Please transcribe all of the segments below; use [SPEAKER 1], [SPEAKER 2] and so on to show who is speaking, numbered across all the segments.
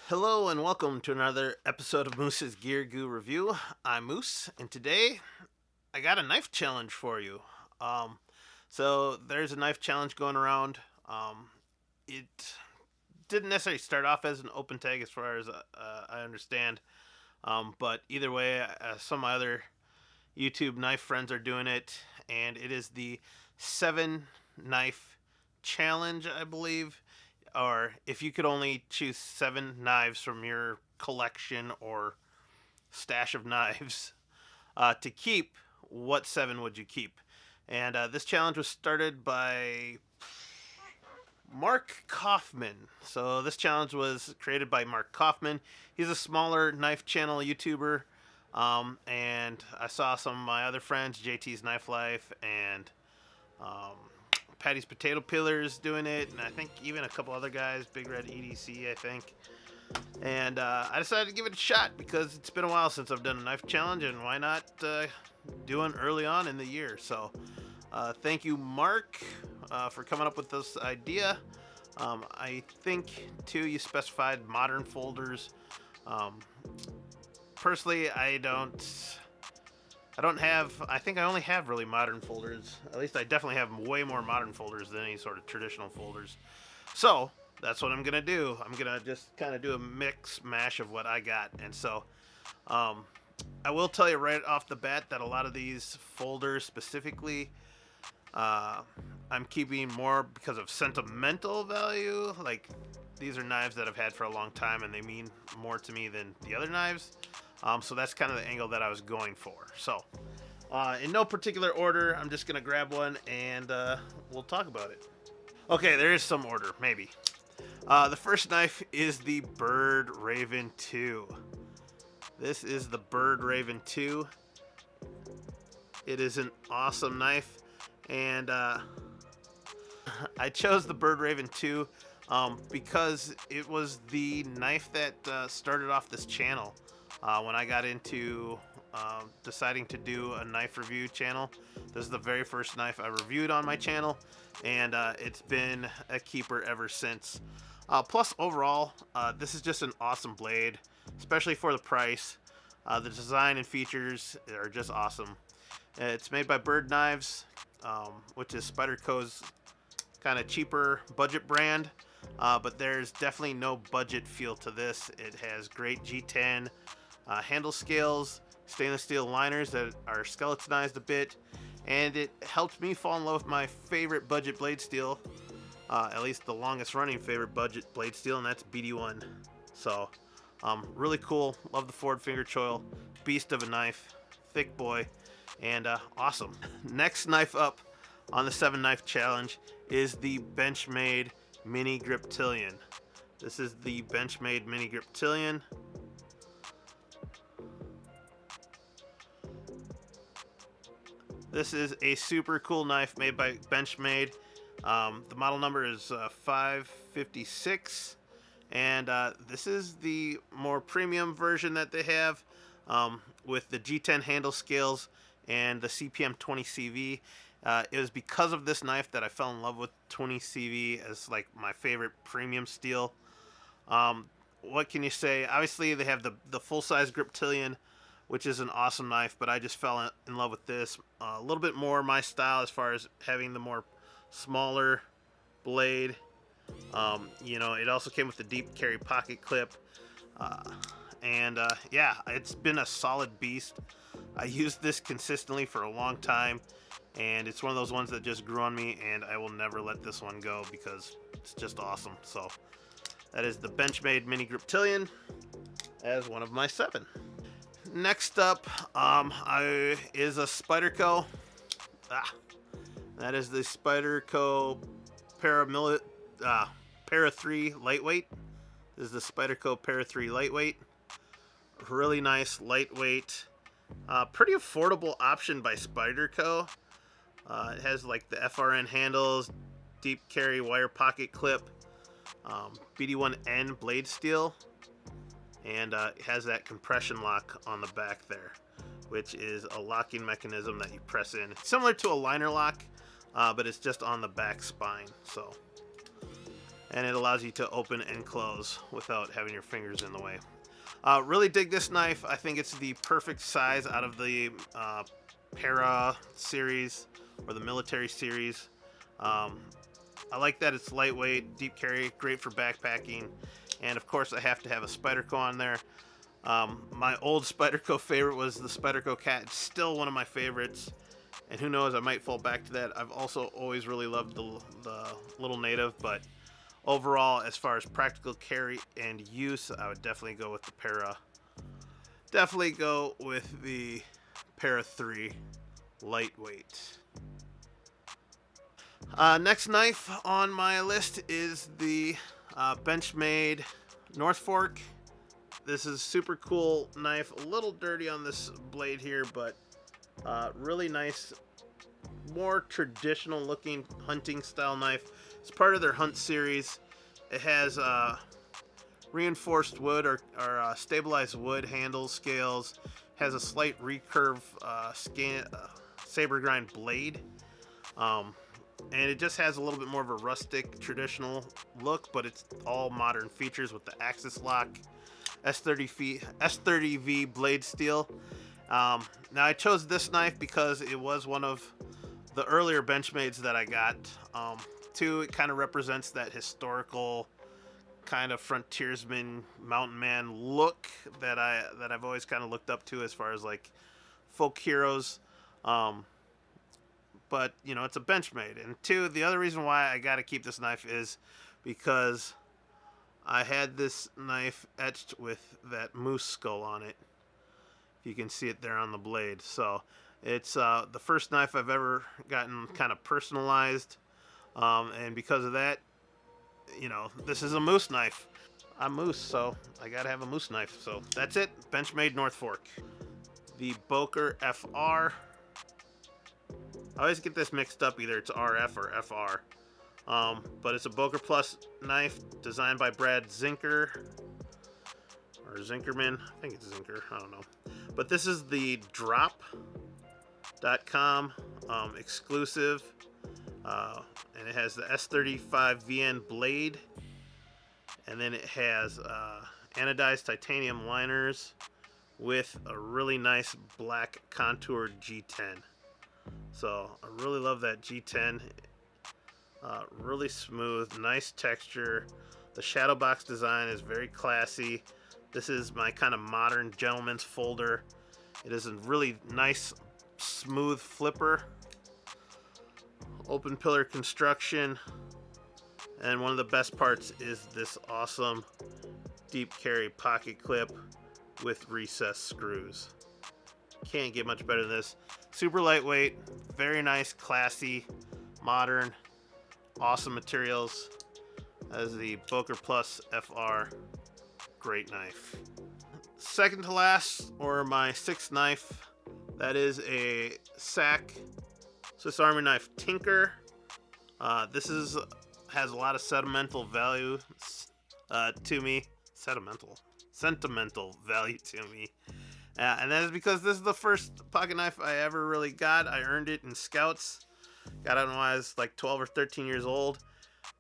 [SPEAKER 1] Hello and welcome to another episode of Moose's Gear Goo Review. I'm Moose, and today I got a knife challenge for you. So there's a knife challenge going around. It didn't necessarily start off as an open tag, as far as I understand. But either way, some of my other YouTube knife friends are doing it, and it is the 7 knife challenge, I believe. Or if you could only choose 7 knives from your collection or stash of knives to keep, what 7 would you keep? And this challenge was started by Mark Coffman. So this challenge was created by Mark Coffman. He's a smaller knife channel YouTuber. And I saw some of my other friends, JT's Knife Life and Patty's Potato Peelers doing it, and I think even a couple other guys, Big Red EDC, I think. And I decided to give it a shot because it's been a while since I've done a knife challenge, and why not do one early on in the year? So thank you, Mark, for coming up with this idea. I think, too, you specified modern folders. Personally, I think I only have really modern folders. At least I definitely have way more modern folders than any sort of traditional folders. So that's what I'm gonna do. I'm gonna just kind of do a mix mash of what I got. And so I will tell you right off the bat that a lot of these folders specifically, I'm keeping more because of sentimental value. Like, these are knives that I've had for a long time and they mean more to me than the other knives. So that's kind of the angle that I was going for. So in no particular order, I'm just gonna grab one and we'll talk about it. Okay, there is some order, maybe. The first knife is the Bird Raven 2. This is the Bird Raven 2. It is an awesome knife, and I chose the Bird Raven 2 because it was the knife that started off this channel. When I got into deciding to do a knife review channel, this is the very first knife I reviewed on my channel, and it's been a keeper ever since. Plus, overall, this is just an awesome blade, especially for the price. The design and features are just awesome. It's made by Bird Knives, which is Spyderco's kind of cheaper budget brand, but there's definitely no budget feel to this. It has great G10 handle scales, stainless steel liners that are skeletonized a bit, and it helped me fall in love with my favorite budget blade steel, at least the longest running favorite budget blade steel, and that's BD1. So really cool. Love the Ford finger choil. Beast of a knife, thick boy, and awesome. Next knife up on the 7 knife challenge is the Benchmade Mini Griptilian. This is the Benchmade Mini Griptilian. This is a super cool knife made by Benchmade. The model number is 556, and this is the more premium version that they have, with the G10 handle scales and the CPM 20CV. It was because of this knife that I fell in love with 20CV as like my favorite premium steel. What can you say? Obviously, they have the full-size Griptilian, which is an awesome knife, but I just fell in love with this. A little bit more my style as far as having the more smaller blade. It also came with the deep carry pocket clip. Yeah, it's been a solid beast. I used this consistently for a long time, and it's one of those ones that just grew on me, and I will never let this one go because it's just awesome. So that is the Benchmade Mini Griptilian as one of my 7. Next up is a Spyderco. That is the Spyderco Para 3 Lightweight. This is the Spyderco Para 3 Lightweight. Really nice, lightweight, pretty affordable option by Spyderco. It has like the FRN handles, deep carry wire pocket clip, BD1N blade steel, and it has that compression lock on the back there, which is a locking mechanism that you press in. Similar to a liner lock, but it's just on the back spine. So and it allows you to open and close without having your fingers in the way. Really dig this knife. I think it's the perfect size out of the Para series or the military series. I like that it's lightweight, deep carry, great for backpacking, and of course I have to have a Spyderco on there. My old Spyderco favorite was the Spyderco Cat. It's still one of my favorites, and who knows, I might fall back to that. I've also always really loved the Little Native, but overall, as far as practical carry and use, I would definitely go with the Para. Definitely go with the Para 3 lightweight. Next knife on my list is the Benchmade North Fork. This is a super cool knife. A little dirty on this blade here, but really nice, more traditional looking hunting style knife. It's part of their Hunt series. It has reinforced wood or stabilized wood handles, scales. Has a slight recurve saber grind blade. And it just has a little bit more of a rustic, traditional look, but it's all modern features with the axis lock, S30V blade steel. Now I chose this knife because it was one of the earlier Benchmades that I got. Two, it kind of represents that historical kind of frontiersman, mountain man look that I've always kind of looked up to as far as like folk heroes. But you know, it's a Benchmade. And two, the other reason why I got to keep this knife is because I had this knife etched with that moose skull on it. If you can see it there on the blade. So it's the first knife I've ever gotten kind of personalized. And because of that, you know, this is a moose knife. I'm moose, so I gotta have a moose knife. So that's it. Benchmade North Fork. The Boker FR. I always get this mixed up, either it's RF or FR. But it's a Boker Plus knife designed by Brad Zinker. Or Zinkerman. I think it's Zinker. I don't know. But this is the drop.com exclusive. And it has the S35 VN blade. And then it has anodized titanium liners with a really nice black contoured G10. So I really love that G10. Really smooth, nice texture. The shadow box design is very classy. This is my kind of modern gentleman's folder. It is a really nice, smooth flipper. Open pillar construction. And one of the best parts is this awesome deep carry pocket clip with recessed screws. Can't get much better than this. Super lightweight, very nice, classy, modern, awesome materials. As the Boker Plus FR, great knife. Second to last, or my sixth knife, that is a SAC Swiss Army knife Tinker. This has a lot of sentimental value to me. Sentimental value to me. And that is because this is the first pocket knife I ever really got. I earned it in Scouts. Got it when I was like 12 or 13 years old.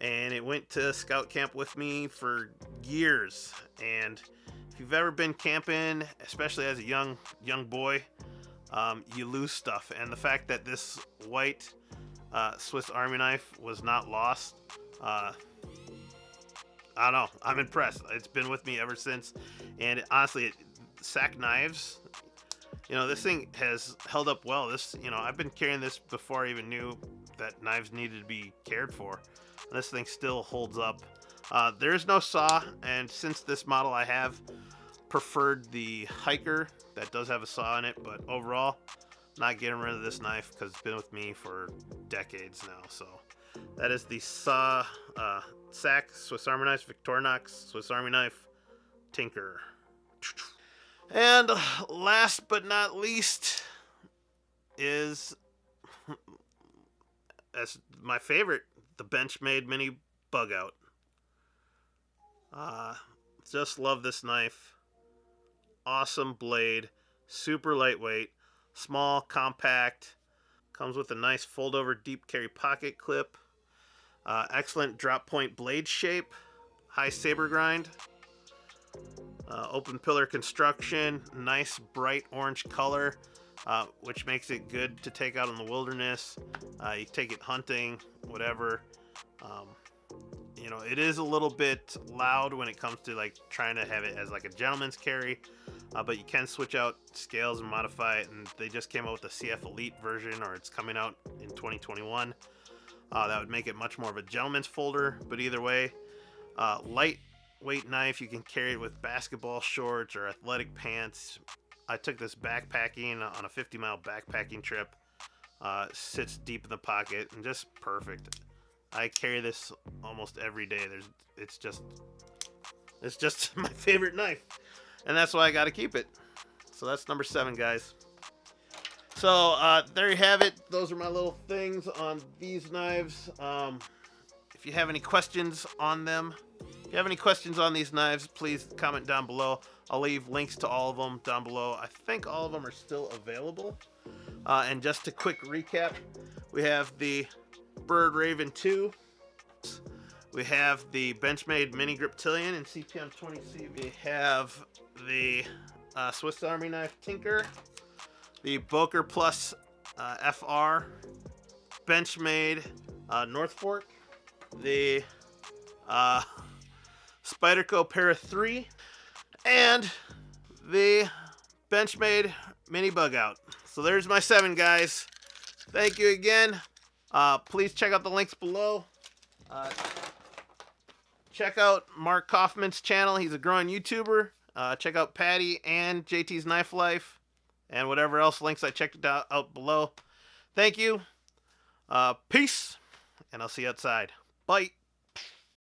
[SPEAKER 1] And it went to scout camp with me for years. And if you've ever been camping, especially as a young boy, you lose stuff. And the fact that this white Swiss Army knife was not lost, I don't know. I'm impressed. It's been with me ever since. And honestly, SAC knives, you know, this thing has held up well. I've been carrying this before I even knew that knives needed to be cared for. And this thing still holds up. There is no saw, and since this model I have preferred the Hiker that does have a saw in it, but overall, not getting rid of this knife because it's been with me for decades now. So that is the SAC Swiss Army knife, Victorinox Swiss Army knife Tinker. And last but not least is as my favorite, the Benchmade Mini Bug Out. Just love this knife. Awesome blade, super lightweight, small, compact. Comes with a nice fold-over deep carry pocket clip. Excellent drop point blade shape. High saber grind. Open pillar construction. Nice bright orange color, which makes it good to take out in the wilderness. You take it hunting, whatever. You know, it is a little bit loud when it comes to like trying to have it as like a gentleman's carry, but you can switch out scales and modify it, and they just came out with the CF Elite version, or it's coming out in 2021. That would make it much more of a gentleman's folder, but either way, lightweight knife. You can carry it with basketball shorts or athletic pants. I took this backpacking on a 50-mile backpacking trip. Sits deep in the pocket and just perfect. I carry this almost every day. It's just my favorite knife, and that's why I got to keep it. So that's number 7, guys. So there you have it. Those are my little things on these knives. If you have any questions on them, if you have any questions on these knives, please comment down below. I'll leave links to all of them down below. I think all of them are still available. And just a quick recap, we have the Bird Raven 2. We have the Benchmade Mini Griptilian in CPM 20C. We have the Swiss Army Knife Tinker, the Boker FR, Benchmade North Fork, the Spyderco Para 3, and the Benchmade Mini Bug Out. So there's my 7, guys. Thank you again. Please check out the links below. Check out Mark Coffman's channel. He's a growing YouTuber. Check out Patty and JT's Knife Life and whatever else links I checked out below. Thank you. Peace, and I'll see you outside. Bye.